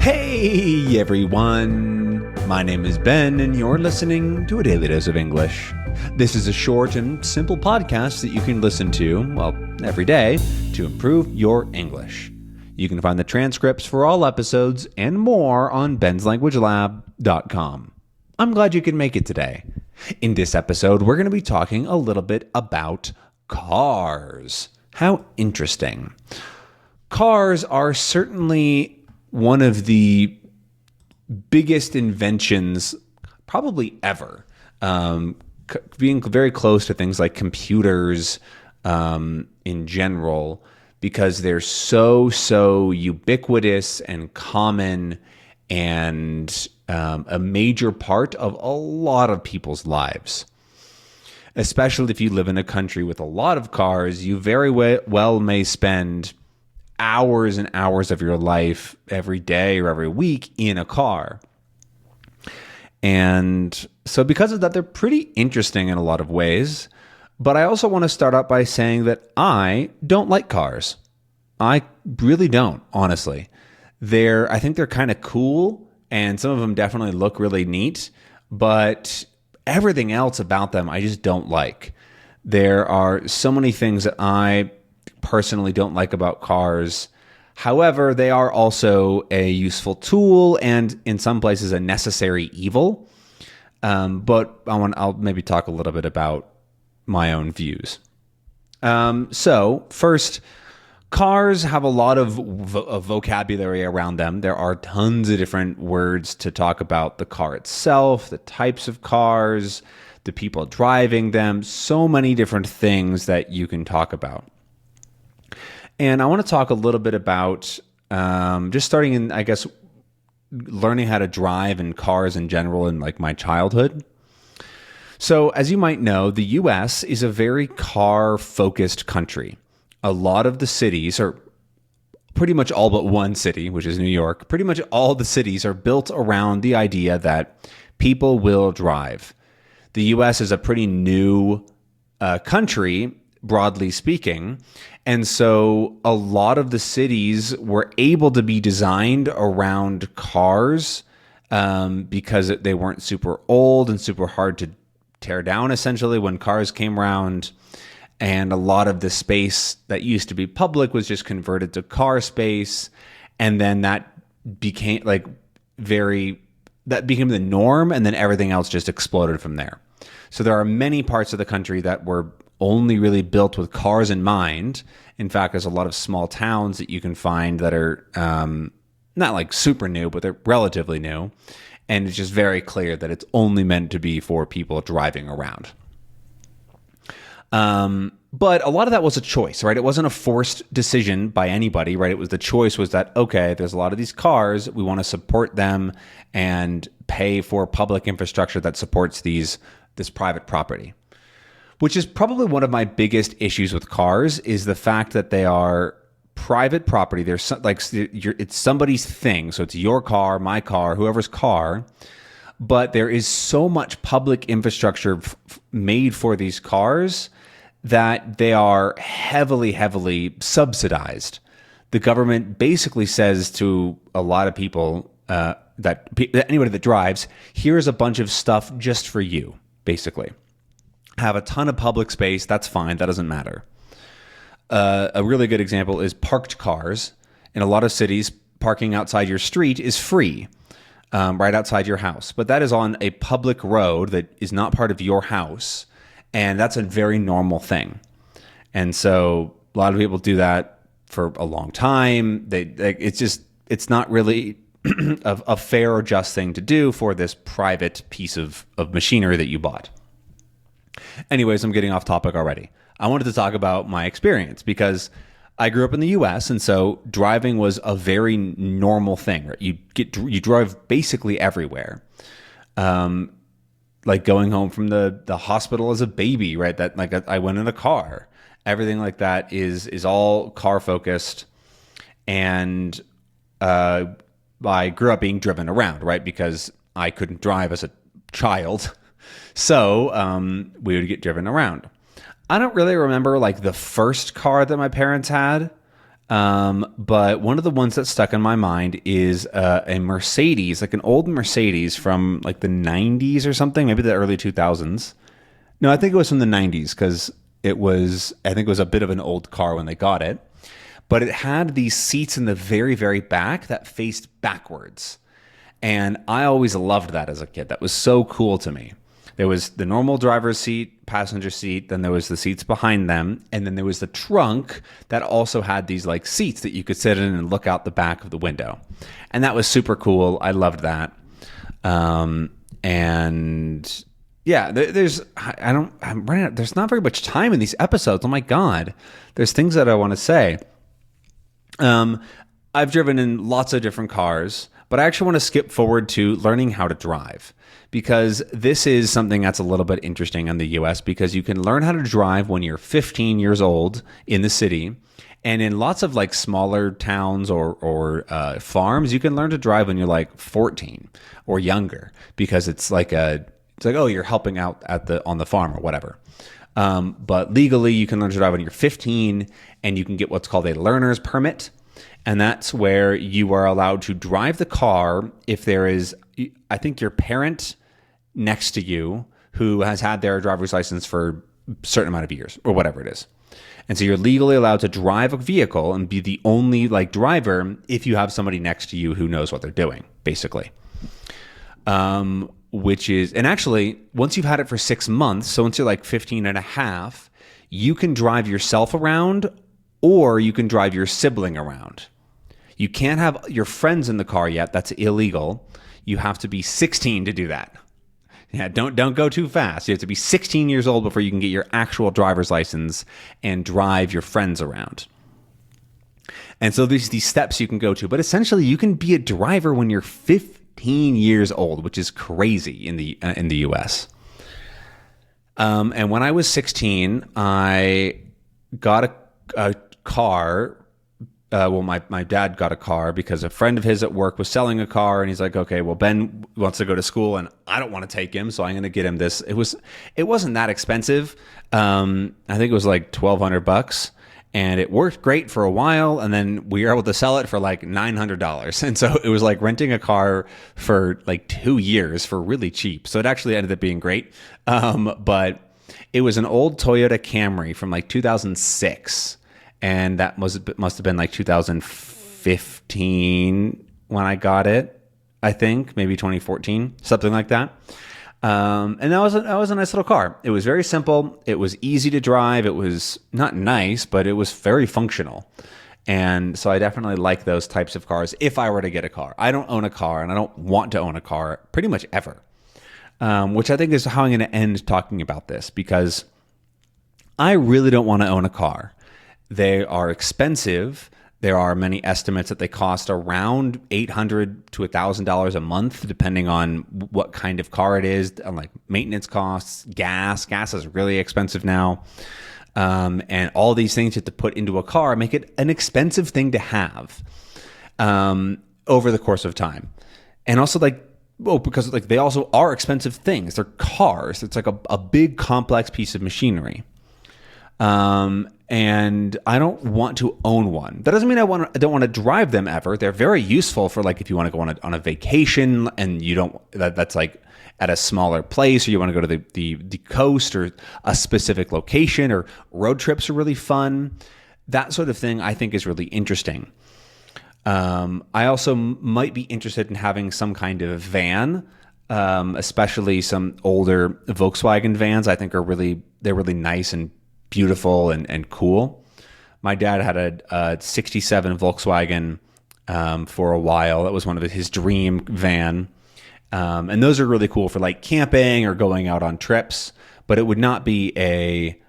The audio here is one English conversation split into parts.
Hey everyone! My name is Ben, and you're listening to A Daily Dose of English. This is a short and simple podcast that you can listen to, well, every day to improve your English. You can find the transcripts for all episodes and more on benslanguagelab.com. I'm glad you can make it today. In this episode, we're going to be talking a little bit about cars. How interesting. Cars are certainly one of the biggest inventions probably ever, being very close to things like computers in general, because they're so ubiquitous and common and a major part of a lot of people's lives. Especially if you live in a country with a lot of cars, you very well may spend hours and hours of your life every day or every week in a car. And so because of that, they're pretty interesting in a lot of ways. But I also want to start out by saying that I don't like cars. I really don't, honestly. I think they're kind of cool, and some of them definitely look really neat, but everything else about them I just don't like. There are so many things that I personally don't like about cars. However, they are also a useful tool and in some places a necessary evil. But I'll maybe talk a little bit about my own views. So first, cars have a lot of vocabulary around them. There are tons of different words to talk about the car itself, the types of cars, the people driving them, so many different things that you can talk about. And I want to talk a little bit about just starting in, I guess, learning how to drive in cars in general in like my childhood. So as you might know, the US is a very car-focused country. A lot of the cities, or pretty much all but one city, which is New York, pretty much all the cities are built around the idea that people will drive. The US is a pretty new country, broadly speaking. And so a lot of the cities were able to be designed around cars because they weren't super old and super hard to tear down, essentially, when cars came around. And a lot of the space that used to be public was just converted to car space. And then that became the norm, and then everything else just exploded from there. So there are many parts of the country that were only really built with cars in mind. In fact, there's a lot of small towns that you can find that are not like super new, but they're relatively new. And it's just very clear that it's only meant to be for people driving around. But a lot of that was a choice, right? It wasn't a forced decision by anybody, right? The choice was that, okay, there's a lot of these cars, we want to support them and pay for public infrastructure that supports this private property. Which is probably one of my biggest issues with cars, is the fact that they are private property. It's somebody's thing. So it's your car, my car, whoever's car. But there is so much public infrastructure made for these cars that they are heavily subsidized. The government basically says to a lot of people that anybody that drives, here's a bunch of stuff just for you, basically. Have a ton of public space, that's fine, that doesn't matter. A really good example is parked cars. In a lot of cities, parking outside your street is free, right outside your house. But that is on a public road that is not part of your house, and that's a very normal thing. And so a lot of people do that for a long time. It's not really a fair or just thing to do for this private piece of machinery that you bought. Anyways, I'm getting off topic already. I wanted to talk about my experience because I grew up in the US, and so driving was a very normal thing. Right? You drove basically everywhere. Like going home from the hospital as a baby, right? I went in a car. Everything like that is all car focused, and I grew up being driven around, right? Because I couldn't drive as a child. So we would get driven around. I don't really remember like the first car that my parents had. But one of the ones that stuck in my mind is a Mercedes, like an old Mercedes from like the 90s or something, maybe the early 2000s. No, I think it was from the 90s because I think it was a bit of an old car when they got it. But it had these seats in the very, very back that faced backwards. And I always loved that as a kid. That was so cool to me. There was the normal driver's seat, passenger seat, then there was the seats behind them, and then there was the trunk that also had these like seats that you could sit in and look out the back of the window. And that was super cool. I loved that. And yeah, there's not very much time in these episodes. Oh my God. There's things that I want to say. I've driven in lots of different cars, but I actually want to skip forward to learning how to drive, because this is something that's a little bit interesting in the US, because you can learn how to drive when you're 15 years old in the city. And in lots of like smaller towns or farms, you can learn to drive when you're like 14 or younger, because it's like, oh, you're helping out on the farm or whatever. But legally, you can learn to drive when you're 15, and you can get what's called a learner's permit. And that's where you are allowed to drive the car if there is, I think, your parent next to you who has had their driver's license for a certain amount of years or whatever it is. And so you're legally allowed to drive a vehicle and be the only like driver if you have somebody next to you who knows what they're doing, basically. Which is, and actually, once you've had it for 6 months, so once you're like 15 and a half, you can drive yourself around, or you can drive your sibling around. You can't have your friends in the car yet. That's illegal. You have to be 16 to do that. Yeah, don't go too fast. You have to be 16 years old before you can get your actual driver's license and drive your friends around. And so there's these steps you can go to, but essentially you can be a driver when you're 15 years old, which is crazy in the US. And when I was 16, I got a car. My dad got a car because a friend of his at work was selling a car, and he's like, okay, well, Ben wants to go to school and I don't want to take him, so I'm going to get him this. It wasn't that expensive. I think it was like $1,200, and it worked great for a while, and then we were able to sell it for like $900. And so it was like renting a car for like 2 years for really cheap. So it actually ended up being great. But it was an old Toyota Camry from like 2006. And that must have been like 2015 when I got it, I think, maybe 2014, something like that. And that was a nice little car. It was very simple. It was easy to drive. It was not nice, but it was very functional. And so I definitely like those types of cars if I were to get a car. I don't own a car, and I don't want to own a car pretty much ever, which I think is how I'm going to end talking about this, because I really don't want to own a car. They are expensive. There are many estimates that they cost around $800 to $1,000 a month, depending on what kind of car it is, on like maintenance costs, gas. Gas is really expensive now. And all these things you have to put into a car make it an expensive thing to have over the course of time. And also because like they also are expensive things. They're cars. It's like a big complex piece of machinery. And I don't want to own one. That doesn't mean I don't want to drive them ever. They're very useful for like if you want to go on a vacation and you don't that's like at a smaller place, or you want to go to the coast or a specific location, or road trips are really fun. That sort of thing I think is really interesting. I also might be interested in having some kind of van, especially some older Volkswagen vans. I think they're really nice and beautiful and cool. My dad had a 67 Volkswagen for a while. That was one of his dream van. And those are really cool for like camping or going out on trips, but it would not be a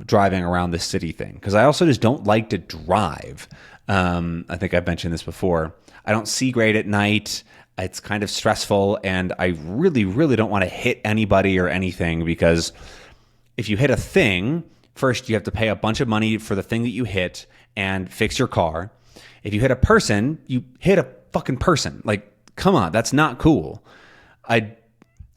driving around the city thing, because I also just don't like to drive. I think I've mentioned this before. I don't see great at night. It's kind of stressful, and I really, really don't want to hit anybody or anything, because if you hit a thing, first, you have to pay a bunch of money for the thing that you hit and fix your car. If you hit a person, you hit a fucking person. Like, come on, that's not cool. I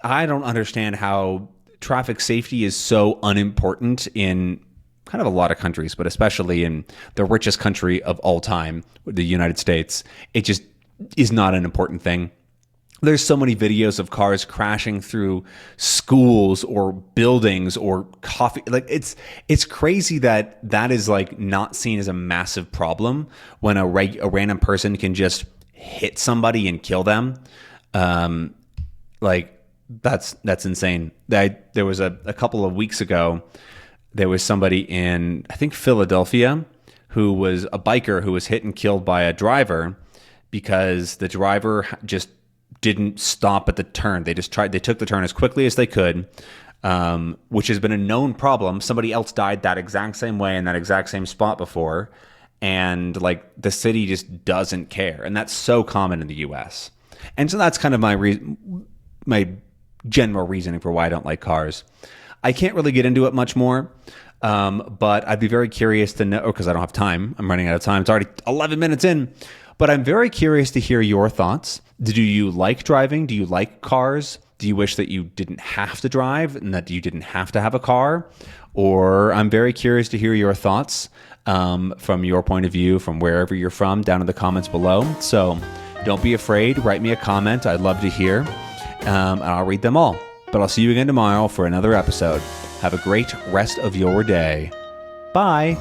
don't understand how traffic safety is so unimportant in kind of a lot of countries, but especially in the richest country of all time, the United States, it just is not an important thing. There's so many videos of cars crashing through schools or buildings or coffee. Like it's crazy that is like not seen as a massive problem when a random person can just hit somebody and kill them. Like that's insane. There was a couple of weeks ago, there was somebody in, I think, Philadelphia, who was a biker who was hit and killed by a driver because the driver just didn't stop at the turn. They took the turn as quickly as they could, which has been a known problem. Somebody else died that exact same way in that exact same spot before. And like the city just doesn't care. And that's so common in the US. And so that's kind of my general reasoning for why I don't like cars. I can't really get into it much more. But I'd be very curious to know, because I don't have time. I'm running out of time. It's already 11 minutes in. But I'm very curious to hear your thoughts. Do you like driving? Do you like cars? Do you wish that you didn't have to drive and that you didn't have to have a car? Or I'm very curious to hear your thoughts from your point of view, from wherever you're from, down in the comments below. So don't be afraid. Write me a comment. I'd love to hear. And I'll read them all. But I'll see you again tomorrow for another episode. Have a great rest of your day. Bye.